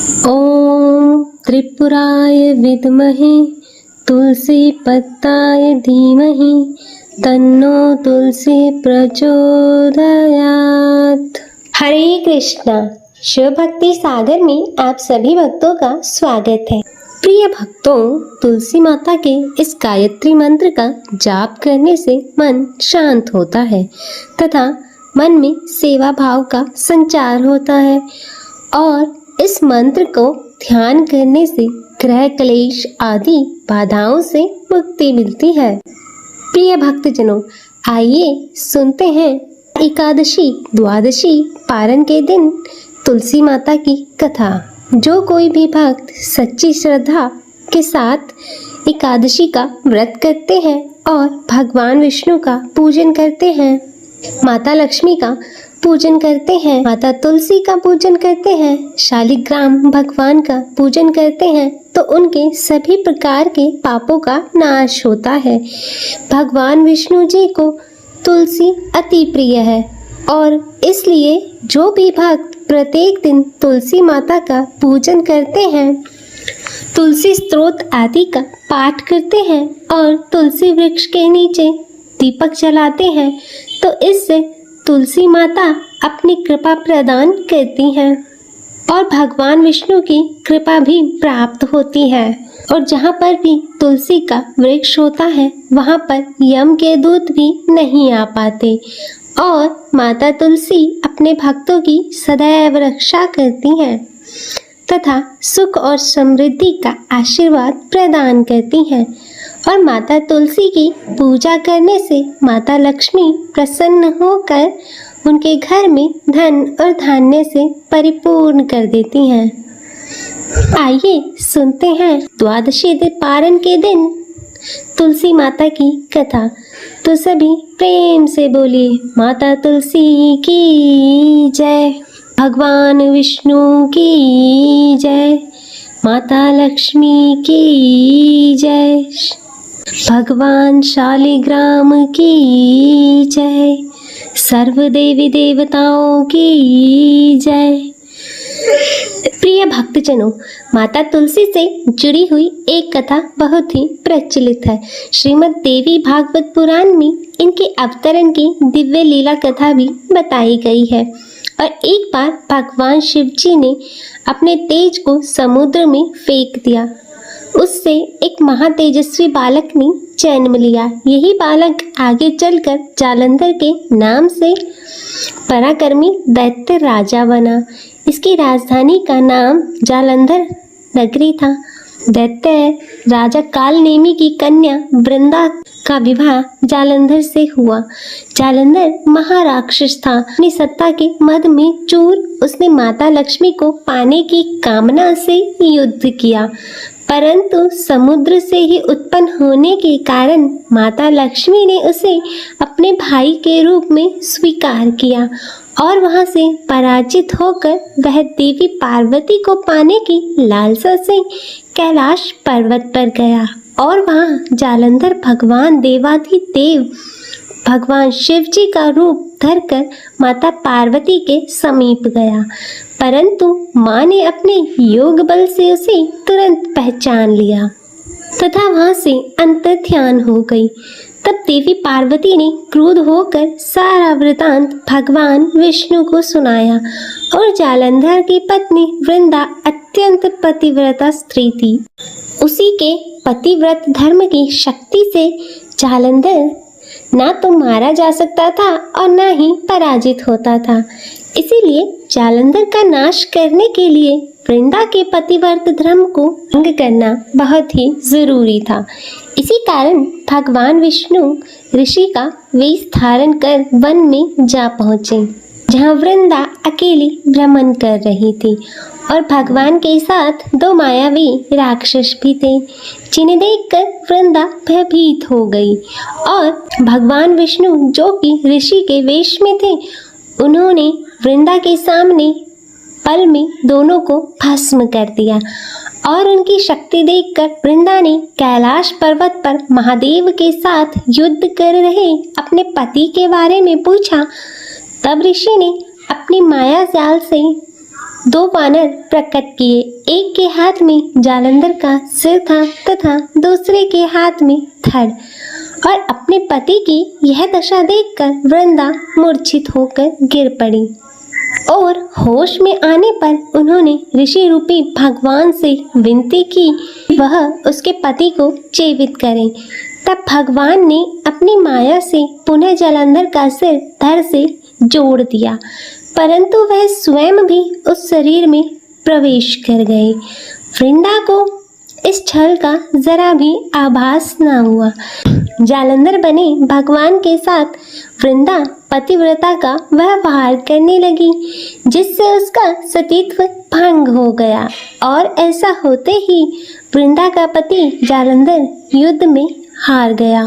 ॐ त्रिपुराय विद्महे तुलसी पत्ताय धीमहि तन्नो तुलसी प्रचोदयात्। हरे कृष्णा। शिव भक्ति सागर में आप सभी भक्तों का स्वागत है। प्रिय भक्तों, तुलसी माता के इस गायत्री मंत्र का जाप करने से मन शांत होता है तथा मन में सेवा भाव का संचार होता है और इस मंत्र को ध्यान करने से ग्रह क्लेश आदि बाधाओं से मुक्ति मिलती है। प्रिय भक्तजनों, आइए सुनते हैं एकादशी द्वादशी पारण के दिन तुलसी माता की कथा। जो कोई भी भक्त सच्ची श्रद्धा के साथ एकादशी का व्रत करते हैं और भगवान विष्णु का पूजन करते हैं, माता लक्ष्मी का पूजन करते हैं, माता तुलसी का पूजन करते हैं, शालिग्राम भगवान का पूजन करते हैं, तो उनके सभी प्रकार के पापों का नाश होता है। भगवान विष्णु जी को तुलसी अति प्रिय है और इसलिए जो भी भक्त प्रत्येक दिन तुलसी माता का पूजन करते हैं, तुलसी स्तोत्र आदि का पाठ करते हैं और तुलसी वृक्ष के नीचे दीपक जलाते हैं, तो इससे तुलसी माता अपनी कृपा प्रदान करती हैं और भगवान विष्णु की कृपा भी प्राप्त होती है। और जहाँ पर भी तुलसी का वृक्ष होता है वहाँ पर यम के दूत भी नहीं आ पाते और माता तुलसी अपने भक्तों की सदैव रक्षा करती हैं तथा सुख और समृद्धि का आशीर्वाद प्रदान करती हैं। और माता तुलसी की पूजा करने से माता लक्ष्मी प्रसन्न होकर उनके घर में धन और धान्य से परिपूर्ण कर देती हैं। आइए सुनते हैं द्वादशी पारण के दिन तुलसी माता की कथा। तो सभी प्रेम से बोलिए माता तुलसी की जय, भगवान विष्णु की जय, माता लक्ष्मी की जय, भगवान शालिग्राम की जय, सर्व देवी देवताओं की जय। प्रिय भक्तजनों, माता तुलसी से जुड़ी हुई एक कथा बहुत ही प्रचलित है। श्रीमद् देवी भागवत पुराण में इनके अवतरण की दिव्य लीला कथा भी बताई गई है। और एक बार भगवान शिव जी ने अपने तेज को समुद्र में फेंक दिया। उससे एक महातेजस्वी बालक ने जन्म लिया। यही बालक आगे चलकर जालंधर के नाम से पराक्रमी दैत्य राजा बना। इसकी राजधानी का नाम जालंधर नगरी था। दैत्य राजा कालनेमी की कन्या वृंदा का विवाह जालंधर से हुआ। जालंधर महाराक्षस था। अपनी सत्ता के मद में चूर उसने माता लक्ष्मी को पाने की कामना से युद्ध किया, परंतु समुद्र से ही उत्पन्न होने के कारण माता लक्ष्मी ने उसे अपने भाई के रूप में स्वीकार किया और वहां से पराजित होकर वह देवी पार्वती को पाने की लालसा से कैलाश पर्वत पर गया और वहां जालंधर भगवान देवाधिदेव भगवान शिव जी का रूप धरकर माता पार्वती के समीप गया, परंतु माँ ने अपने योग बल से उसे तुरंत पहचान लिया तथा वहां से अंतर्ध्यान हो गई। तब देवी पार्वती ने क्रोध होकर सारा वृतांत भगवान विष्णु को सुनाया और जालंधर की पत्नी वृंदा अत्यंत पतिव्रता स्त्री थी। उसी के पतिव्रत धर्म की शक्ति से जालंधर ना तो मारा जा सकता था और ना ही पराजित होता था। इसीलिए जालंधर का नाश करने के लिए वृंदा के पतिव्रत धर्म को भंग करना बहुत ही जरूरी था। इसी कारण भगवान विष्णु ऋषि का वेश धारण कर वन में जा पहुँचे, जहाँ वृंदा अकेली भ्रमण कर रही थी और भगवान के साथ दो मायावी राक्षस भी थे, जिन्हें देखकर वृंदा भयभीत हो गई और भगवान विष्णु जो कि ऋषि के वेश में थे, उन्होंने वृंदा के सामने पल में दोनों को भस्म कर दिया और उनकी शक्ति देखकर वृंदा ने कैलाश पर्वत पर महादेव के साथ युद्ध कर रहे अपने पति के बारे में पूछा। तब ऋषि ने अपनी माया जाल से दो वानर प्रकट किए। एक के हाथ में जालंधर का सिर था तथा दूसरे के हाथ में धड़। और अपने पति की यह दशा देखकर वृंदा मूर्छित होकर गिर पड़ी और होश में आने पर उन्होंने ऋषि रूपी भगवान से विनती की वह उसके पति को जीवित करें। तब भगवान ने अपनी माया से पुनः जालंधर का सिर धड़ से जोड़ दिया, परंतु वह स्वयं भी उस शरीर में प्रवेश कर गए। वृंदा को इस छल का जरा भी आभास न हुआ। जालंधर बने भगवान के साथ वृंदा पतिव्रता का व्यवहार करने लगी, जिससे उसका सतीत्व भंग हो गया। और ऐसा होते ही वृंदा का पति जालंधर युद्ध में हार गया।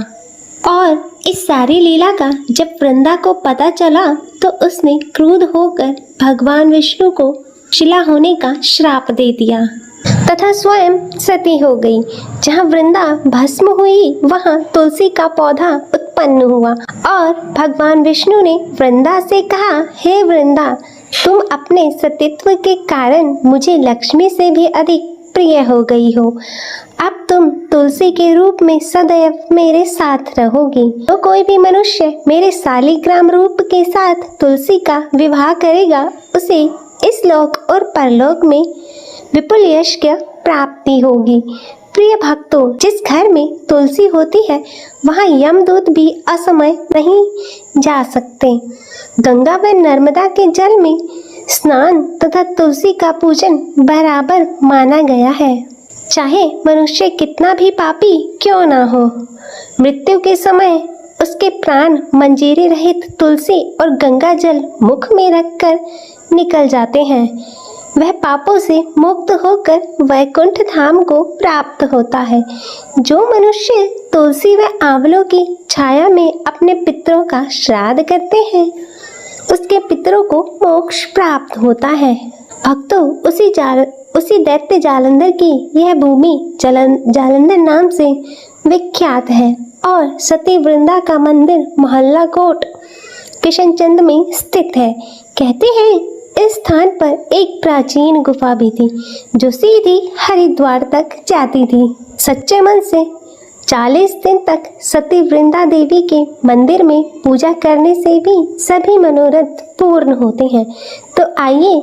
और इस सारी लीला का जब वृंदा को पता चला तो उसने क्रुद्ध होकर भगवान विष्णु को शिला होने का श्राप दे दिया तथा स्वयं सती हो गई। जहाँ वृंदा भस्म हुई वहाँ तुलसी का पौधा उत्पन्न हुआ और भगवान विष्णु ने वृंदा से कहा, हे वृंदा, तुम अपने सतीत्व के कारण मुझे लक्ष्मी से भी अधिक प्रिय हो गई हो। अब तुम तुलसी के रूप में सदैव मेरे साथ रहोगी। तो कोई भी मनुष्य मेरे शालिग्राम रूप के साथ तुलसी का विवाह करेगा, उसे इस लोक और परलोक में विपुल यश की प्राप्ति होगी। प्रिय भक्तों, जिस घर में तुलसी होती है वहाँ यमदूत भी असमय नहीं जा सकते। गंगा व नर्मदा के जल में स्नान तथा तुलसी का पूजन बराबर माना गया है, चाहे मनुष्य कितना भी पापी क्यों ना हो। मृत्यु के समय उसके प्राण मंजीरी रहित तुलसी और गंगा जल मुख में रखकर निकल जाते हैं। वह पापों से मुक्त होकर वैकुंठ धाम को प्राप्त होता है। जो मनुष्य तुलसी व आंवलों की छाया में अपने पितरों का श्राद्ध करते हैं, उसके पितरों को मोक्ष प्राप्त होता है। भक्तों, उसी दैत्य जालंधर की यह भूमि जालंधर नाम से विख्यात है और सती वृंदा का मंदिर मोहल्ला कोट किशनचंद में स्थित है। कहते हैं इस स्थान पर एक प्राचीन गुफा भी थी जो सीधी हरिद्वार तक जाती थी। सच्चे मन से 40 दिन तक सती वृंदा देवी के मंदिर में पूजा करने से भी सभी मनोरथ पूर्ण होते हैं। तो आइए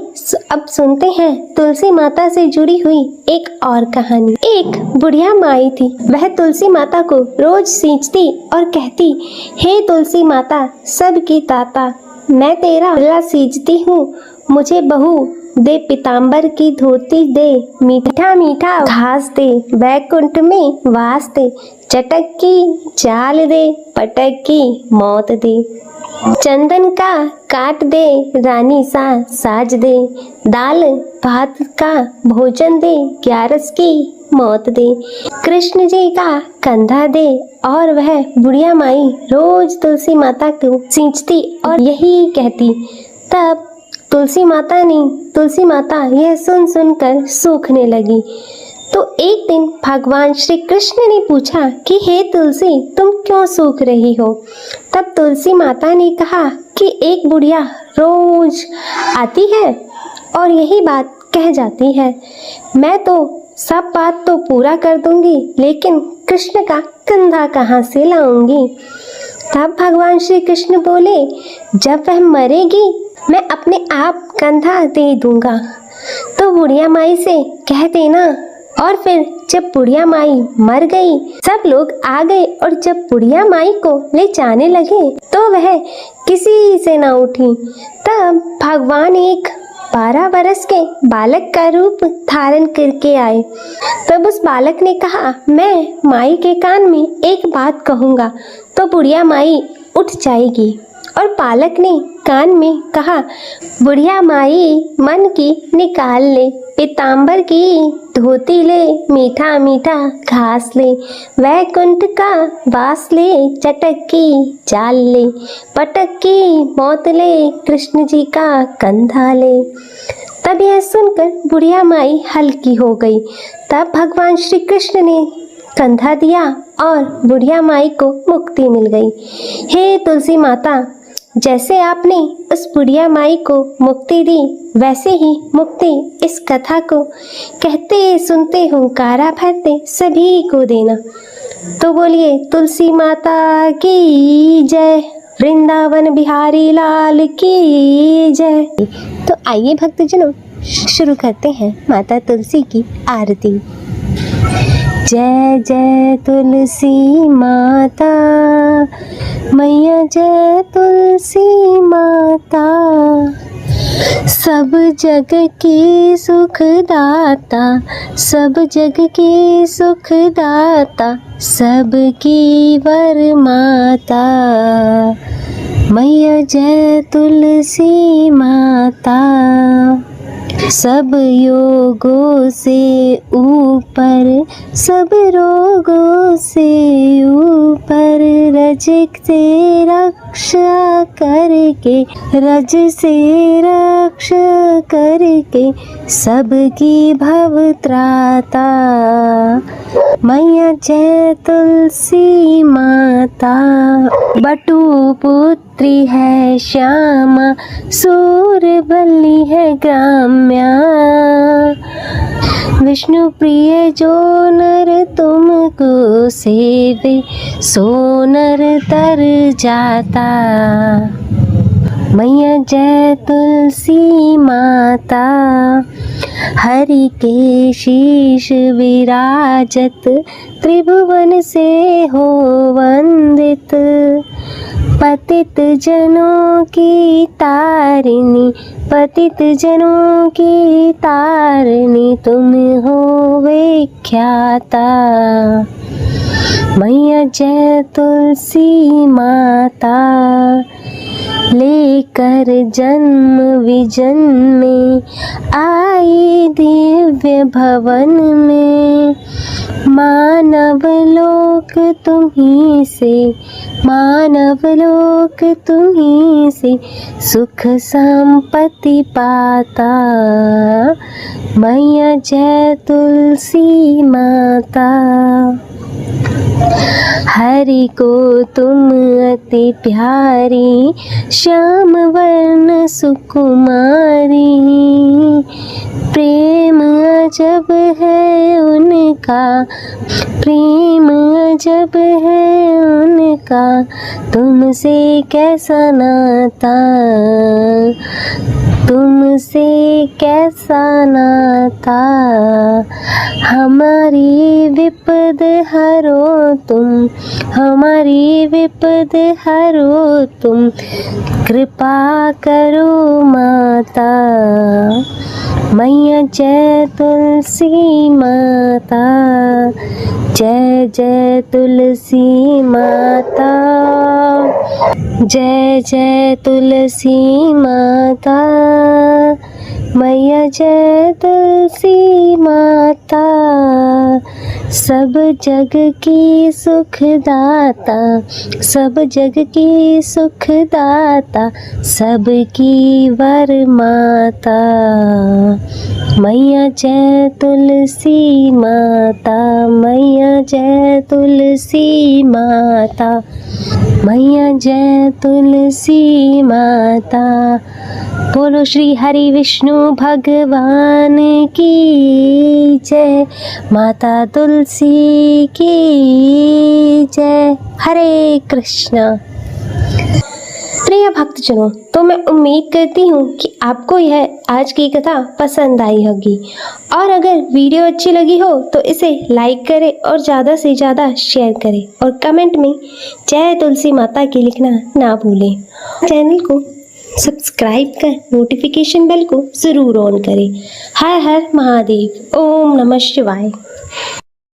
अब सुनते हैं तुलसी माता से जुड़ी हुई एक और कहानी। एक बुढ़िया माई थी। वह तुलसी माता को रोज सींचती और कहती, हे तुलसी माता सबकी दाता, मैं तेरा गला सींचती हूँ, मुझे बहू दे, पीताम्बर की धोती दे, मीठा मीठा घास दे, वैकुंठ में वास दे, चटक की चाल दे, पटक की मौत दे, चंदन का काट दे, रानी सा साज दे, दाल भात का भोजन दे, 11 की मौत दे, कृष्ण जी का कंधा दे। और वह बुढ़िया माई रोज तुलसी माता को सींचती और यही कहती। तब तुलसी माता यह सुन सुनकर सूखने लगी। तो एक दिन भगवान श्री कृष्ण ने पूछा कि हे तुलसी, तुम क्यों सूख रही हो? तब तुलसी माता ने कहा कि एक बुढ़िया रोज आती है और यही बात कह जाती है, मैं तो सब बात तो पूरा कर दूंगी, लेकिन कृष्ण का कंधा कहाँ से लाऊंगी? तब भगवान श्री कृष्ण बोले, जब वह मरेगी मैं अपने आप कंधा दे दूंगा, तो बुढ़िया माई से कह देना। और फिर जब बुढ़िया माई मर गई, सब लोग आ गए और जब बुढ़िया माई को ले जाने लगे तो वह किसी से न उठी। तब भगवान एक 12 बरस के बालक का रूप धारण करके आए। तब उस बालक ने कहा, मैं माई के कान में एक बात कहूँगा तो बुढ़िया माई उठ जाएगी। और बालक ने कान में कहा, बुढ़िया माई मन की निकाल ले, पीताम्बर की धोती ले, मीठा मीठा घास ले, वैकुंठ का वास ले, चटक की चाल ले, पटक की मौत ले, कृष्ण जी का कंधा ले। तब यह सुनकर बुढ़िया माई हल्की हो गई। तब भगवान श्री कृष्ण ने कंधा दिया और बुढ़िया माई को मुक्ति मिल गई। हे तुलसी माता, जैसे आपने उस बुढ़िया माई को मुक्ति दी, वैसे ही मुक्ति इस कथा को कहते सुनते हुंकारा भरते सभी को देना। तो बोलिए तुलसी माता की जय, वृंदावन बिहारी लाल की जय। तो आइए भक्तजनों, शुरू करते हैं माता तुलसी की आरती। जय जय तुलसी माता मैया, जय तुलसी माता, सब जग की सुखदाता, सब जग की सुखदाता, सबकी वर माता मैया, जय तुलसी माता। सब योगों से ऊपर, सब रोगों से ऊपर, रज से रक्षा करके, रज से रक्षा करके, सबकी भव त्राता मैया, जय तुलसी माता। बटु पुत्री है श्यामा, सूरबल्ली है ग्राम्या, विष्णु प्रिय जो नर तुमको सेवे, सो नर तर जाता मैया, जय तुलसी माता। हरि के शीश विराजत, त्रिभुवन से हो वंदित, पतित जनों की तारिणी, पतित जनों की तारिणी, तुम हो विख्याता मैया, जय तुलसी माता। लेकर जन्म विजन में आई दिव्य भवन में, मानव लोक तुम्हीं से, मानव लोक तुम्हीं से, सुख संपत्ति पाता मैया, जय तुलसी माता। हरि को तुम अति प्यारी, श्याम वर्ण सुकुमारी, प्रेम अजब है उनका, प्रेम अजब है उनका, तुमसे कैसा नाता, तुमसे कैसा नाता। हमारी विपद हरो तुम, हमारी विपद हरो तुम, कृपा करो माता मैया, जय तुलसी माता। जय जय तुलसी माता, जय जय तुलसी माता मैया, जय तुलसी माता। सब जग की सुखदाता, सब जग की सुखदाता, सबकी वर माता मैया, जय तुलसी माता मैया, जय तुलसी माता मैया, जय तुलसी माता। बोलो श्री हरि विष्णु भगवान की जय, माता तुलसी की जय। हरे कृष्णा। प्रिय भक्तजनों, तो मैं उम्मीद करती हूँ कि आपको यह आज की कथा पसंद आई होगी, और अगर वीडियो अच्छी लगी हो तो इसे लाइक करें और ज़्यादा से ज़्यादा शेयर करें, और कमेंट में जय तुलसी माता की लिखना ना भूलें। चैनल को सब्सक्राइब कर नोटिफिकेशन बेल को ज़रूर ऑन करें। हर हर महादेव। ओम नमः शिवाय।